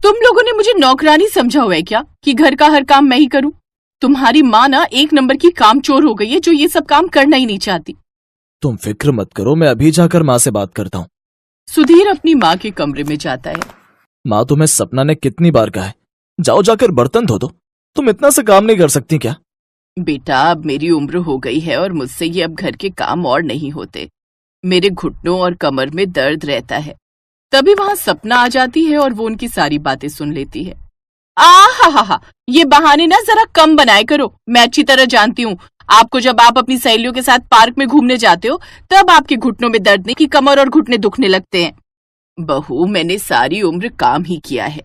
तुम लोगों ने मुझे नौकरानी समझा हुआ है क्या कि घर का हर काम मैं ही करूं? तुम्हारी माँ ना एक नंबर की कामचोर हो गई है, जो ये सब काम करना ही नहीं चाहती। तुम फिक्र मत करो, मैं अभी जाकर माँ से बात करता हूँ। सुधीर अपनी माँ के कमरे में जाता है। माँ, तुम्हें सपना ने कितनी बार कहा है, जाओ जाकर बर्तन धो दो, तुम इतना से काम नहीं कर सकती क्या? बेटा, अब मेरी उम्र हो गई है और मुझसे ये अब घर के काम और नहीं होते। मेरे घुटनों और कमर में दर्द रहता है। तभी वहां सपना आ जाती है और वो उनकी सारी बातें सुन लेती है। हा, ये बहाने ना जरा कम बनाए करो। मैं अच्छी तरह जानती हूँ आपको, जब आप अपनी सहेलियों के साथ पार्क में घूमने जाते हो तब आपके घुटनों में दर्द नहीं कि कमर और घुटने दुखने लगते हैं। बहू, मैंने सारी उम्र काम ही किया है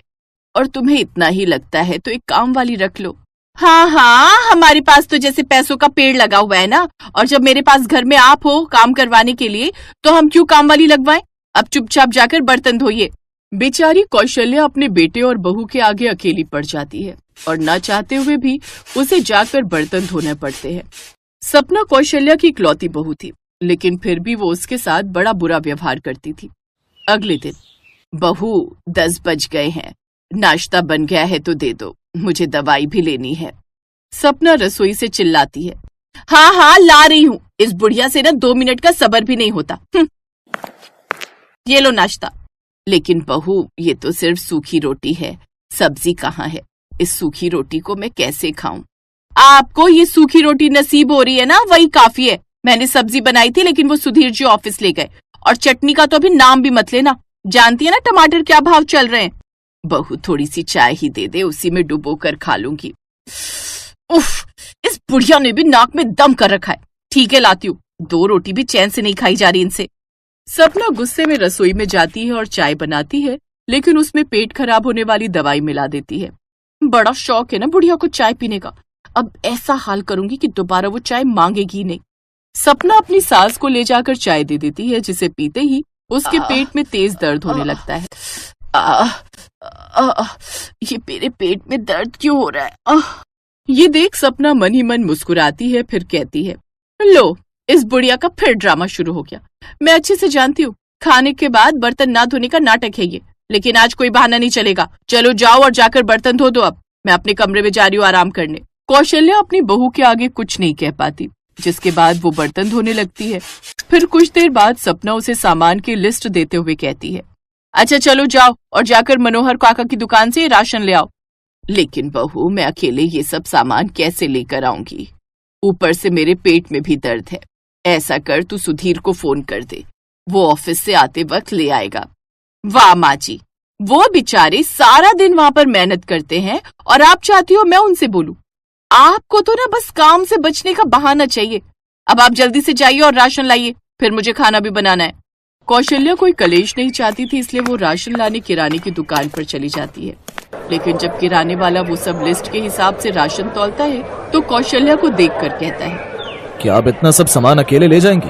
और तुम्हें इतना ही लगता है तो एक काम वाली रख लो। हाँ, हमारे पास तो जैसे पैसों का पेड़ लगा हुआ है ना, और जब मेरे पास घर में आप हो काम करवाने के लिए तो हम क्यों काम वाली लगवाएं? अब चुपचाप जाकर बर्तन धोइए। बेचारी कौशल्या अपने बेटे और बहू के आगे अकेली पड़ जाती है और न चाहते हुए भी उसे जाकर बर्तन धोने पड़ते हैं। सपना कौशल्या की इकलौती बहू थी, लेकिन फिर भी वो उसके साथ बड़ा बुरा व्यवहार करती थी। अगले दिन, बहू 10 बज गए हैं, नाश्ता बन गया है तो दे दो, मुझे दवाई भी लेनी है। सपना रसोई से चिल्लाती है। हाँ, ला रही हूँ। इस बुढ़िया से ना 2 मिनट का सब्र भी नहीं होता। ये लो नाश्ता। लेकिन बहू, ये तो सिर्फ सूखी रोटी है, सब्जी कहाँ है? इस सूखी रोटी को मैं कैसे खाऊं? आपको ये सूखी रोटी नसीब हो रही है ना, वही काफी है। मैंने सब्जी बनाई थी लेकिन वो सुधीर जी ऑफिस ले गए, और चटनी का तो अभी नाम भी मत लेना। जानती है ना टमाटर क्या भाव चल रहे हैं। बहू, थोड़ी सी चाय ही दे दे, उसी में डुबो कर खा लूंगी। उफ, इस बुढ़िया ने भी नाक में दम कर रखा है। ठीक है, लाती हूँ। 2 रोटी भी चैन से नहीं खाई जा रही इनसे। सपना गुस्से में रसोई में जाती है और चाय बनाती है, लेकिन उसमें पेट खराब होने वाली दवाई मिला देती है। बड़ा शौक है ना बुढ़िया को चाय पीने का। अब ऐसा हाल करूंगी कि दोबारा वो चाय मांगेगी नहीं। सपना अपनी सास को ले जाकर चाय दे देती है, जिसे पीते ही उसके पेट में तेज दर्द होने लगता है। ये मेरे पेट में दर्द क्यों हो रहा है? ये देख सपना मन ही मन मुस्कुराती है, फिर कहती है, लो, इस बुढ़िया का फिर ड्रामा शुरू हो गया। मैं अच्छे से जानती हूँ खाने के बाद बर्तन ना धोने का नाटक है ये, लेकिन आज कोई बहाना नहीं चलेगा। चलो जाओ और जाकर बर्तन धो दो। अब मैं अपने कमरे में जा रही हूँ आराम करने। कौशल्या अपनी बहू के आगे कुछ नहीं कह पाती, जिसके बाद वो बर्तन धोने लगती है। फिर कुछ देर बाद सपना उसे सामान की लिस्ट देते हुए कहती है, अच्छा चलो जाओ और जाकर मनोहर काका की दुकान से राशन ले आओ। लेकिन बहू, मैं अकेले ये सब सामान कैसे लेकर आऊंगी? ऊपर से मेरे पेट में भी दर्द है। ऐसा कर, तू सुधीर को फोन कर दे, वो ऑफिस से आते वक्त ले आएगा। वाह माँ जी, वो बेचारे सारा दिन वहां पर मेहनत करते हैं और आप चाहती हो मैं उनसे बोलूं? आपको तो ना बस काम से बचने का बहाना चाहिए। अब आप जल्दी से जाइए और राशन लाइए, फिर मुझे खाना भी बनाना है। कौशल्या कोई कलेश नहीं चाहती थी, इसलिए वो राशन लाने किराने की दुकान पर चली जाती है। लेकिन जब किराने वाला वो सब लिस्ट के हिसाब से राशन तौलता है तो कौशल्या को देखकर कहता है, क्या आप इतना सब सामान अकेले ले जाएंगी?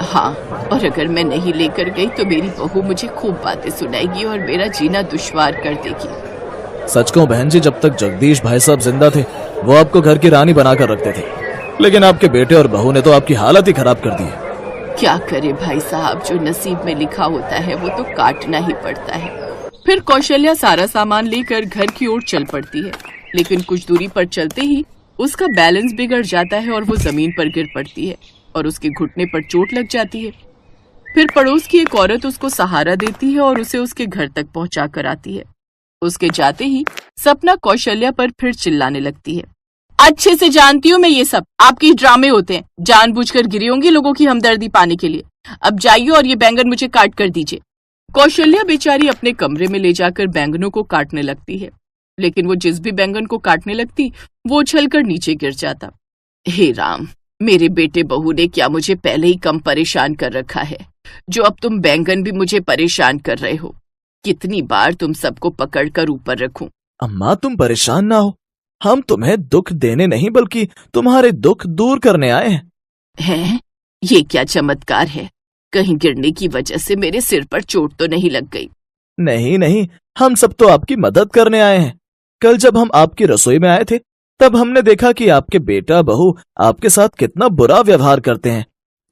हाँ, और अगर मैं नहीं लेकर गई तो मेरी बहू मुझे खूब बातें सुनाएगी और मेरा जीना दुश्वार कर देगी। सच कहूं बहन जी, जब तक जगदीश भाई साहब जिंदा थे वो आपको घर की रानी बनाकर रखते थे, लेकिन आपके बेटे और बहू ने तो आपकी हालत ही खराब कर दी है। क्या करे भाई साहब, जो नसीब में लिखा होता है वो तो काटना ही पड़ता है। फिर कौशल्या सारा सामान लेकर घर की ओर चल पड़ती है, लेकिन कुछ दूरी पर चलते ही उसका बैलेंस बिगड़ जाता है और वो जमीन पर गिर पड़ती है और उसके घुटने पर चोट लग जाती है। फिर पड़ोस की एक औरत उसको सहारा देती है और उसे उसके घर तक पहुंचा कर आती है। उसके जाते ही सपना कौशल्या पर फिर चिल्लाने लगती है, अच्छे से जानती हूँ मैं ये सब आपके ड्रामे होते हैं, जानबूझकर गिरी होंगी लोगों की हमदर्दी पाने के लिए। अब जाइए और ये बैंगन मुझे काट कर दीजिए। कौशल्या बेचारी अपने कमरे में ले जाकर बैंगनों को काटने लगती है, लेकिन वो जिस भी बैंगन को काटने लगती वो उछलकर नीचे गिर जाता। हे राम, मेरे बेटे बहू ने क्या मुझे पहले ही कम परेशान कर रखा है, जो अब तुम बैंगन भी मुझे परेशान कर रहे हो। कितनी बार तुम सबको पकड़कर ऊपर रखूं? अम्मा, तुम परेशान ना हो, हम तुम्हें दुख देने नहीं बल्कि तुम्हारे दुख दूर करने आए हैं। ये क्या चमत्कार है? कहीं गिरने की वजह से मेरे सिर पर चोट तो नहीं लग गई? नहीं नहीं, हम सब तो आपकी मदद करने आए हैं। कल जब हम आपकी रसोई में आए थे तब हमने देखा कि आपके बेटा बहू आपके साथ कितना बुरा व्यवहार करते हैं,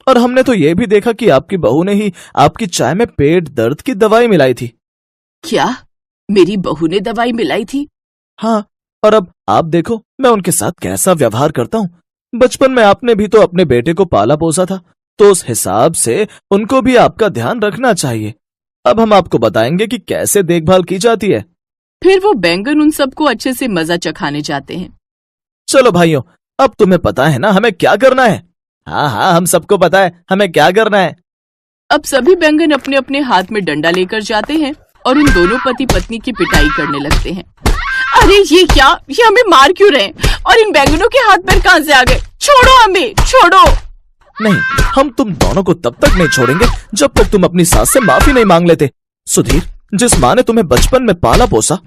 और हमने तो ये भी देखा कि आपकी बहू ने ही आपकी चाय में पेट दर्द की दवाई मिलाई थी। क्या? मेरी बहू ने दवाई मिलाई थी। हाँ, और अब आप देखो मैं उनके साथ कैसा व्यवहार करता हूँ। बचपन में आपने भी तो अपने बेटे को पाला पोसा था, तो उस हिसाब से उनको भी आपका ध्यान रखना चाहिए। अब हम आपको बताएंगे कि कैसे देखभाल की जाती है। फिर वो बैंगन उन सबको अच्छे से मजा चखाने जाते हैं। चलो भाइयों, अब तुम्हें पता है ना हमें क्या करना है? हाँ हाँ, हम सबको पता है हमें क्या करना है। अब सभी बैंगन अपने अपने हाथ में डंडा लेकर जाते हैं और उन दोनों पति पत्नी की पिटाई करने लगते हैं। अरे ये क्या, ये हमें मार क्यों रहे हैं? और इन बैंगनों के हाथ पैर कहां से आ गए? छोड़ो हमें, छोड़ो। नहीं, हम तुम दोनों को तब तक नहीं छोड़ेंगे जब तक तुम अपनी सास से माफी नहीं मांग लेते। सुधीर, जिस माँ ने तुम्हें बचपन में पाला पोसा,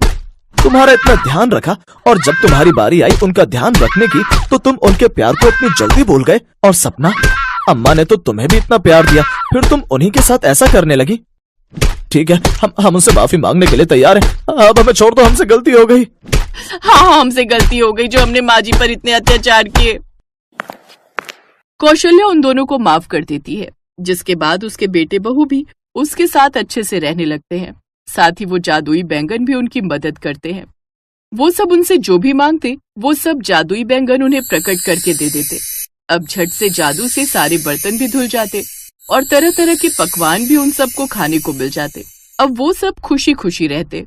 तुम्हारा इतना ध्यान रखा, और जब तुम्हारी बारी आई उनका ध्यान रखने की तो तुम उनके प्यार को इतनी जल्दी भूल गए। और सपना, अम्मा ने तो तुम्हें भी इतना प्यार दिया, फिर तुम उन्हीं के साथ ऐसा करने लगी। ठीक है, हम उनसे माफी मांगने के लिए तैयार हैं। अब हमें छोड़ दो, हमसे गलती हो गई। हाँ, हमसे गलती हो गई जो हमने माँ जी पर इतने अत्याचार किए। कौशल्या उन दोनों को माफ कर देती है, जिसके बाद उसके बेटे बहू भी उसके साथ अच्छे से रहने लगते हैं। साथ ही वो जादुई बैंगन भी उनकी मदद करते हैं। वो सब उनसे जो भी मांगते वो सब जादुई बैंगन उन्हें प्रकट करके दे देते। अब झट से जादू से सारे बर्तन भी धुल जाते और तरह तरह के पकवान भी उन सबको खाने को मिल जाते। अब वो सब खुशी खुशी रहते।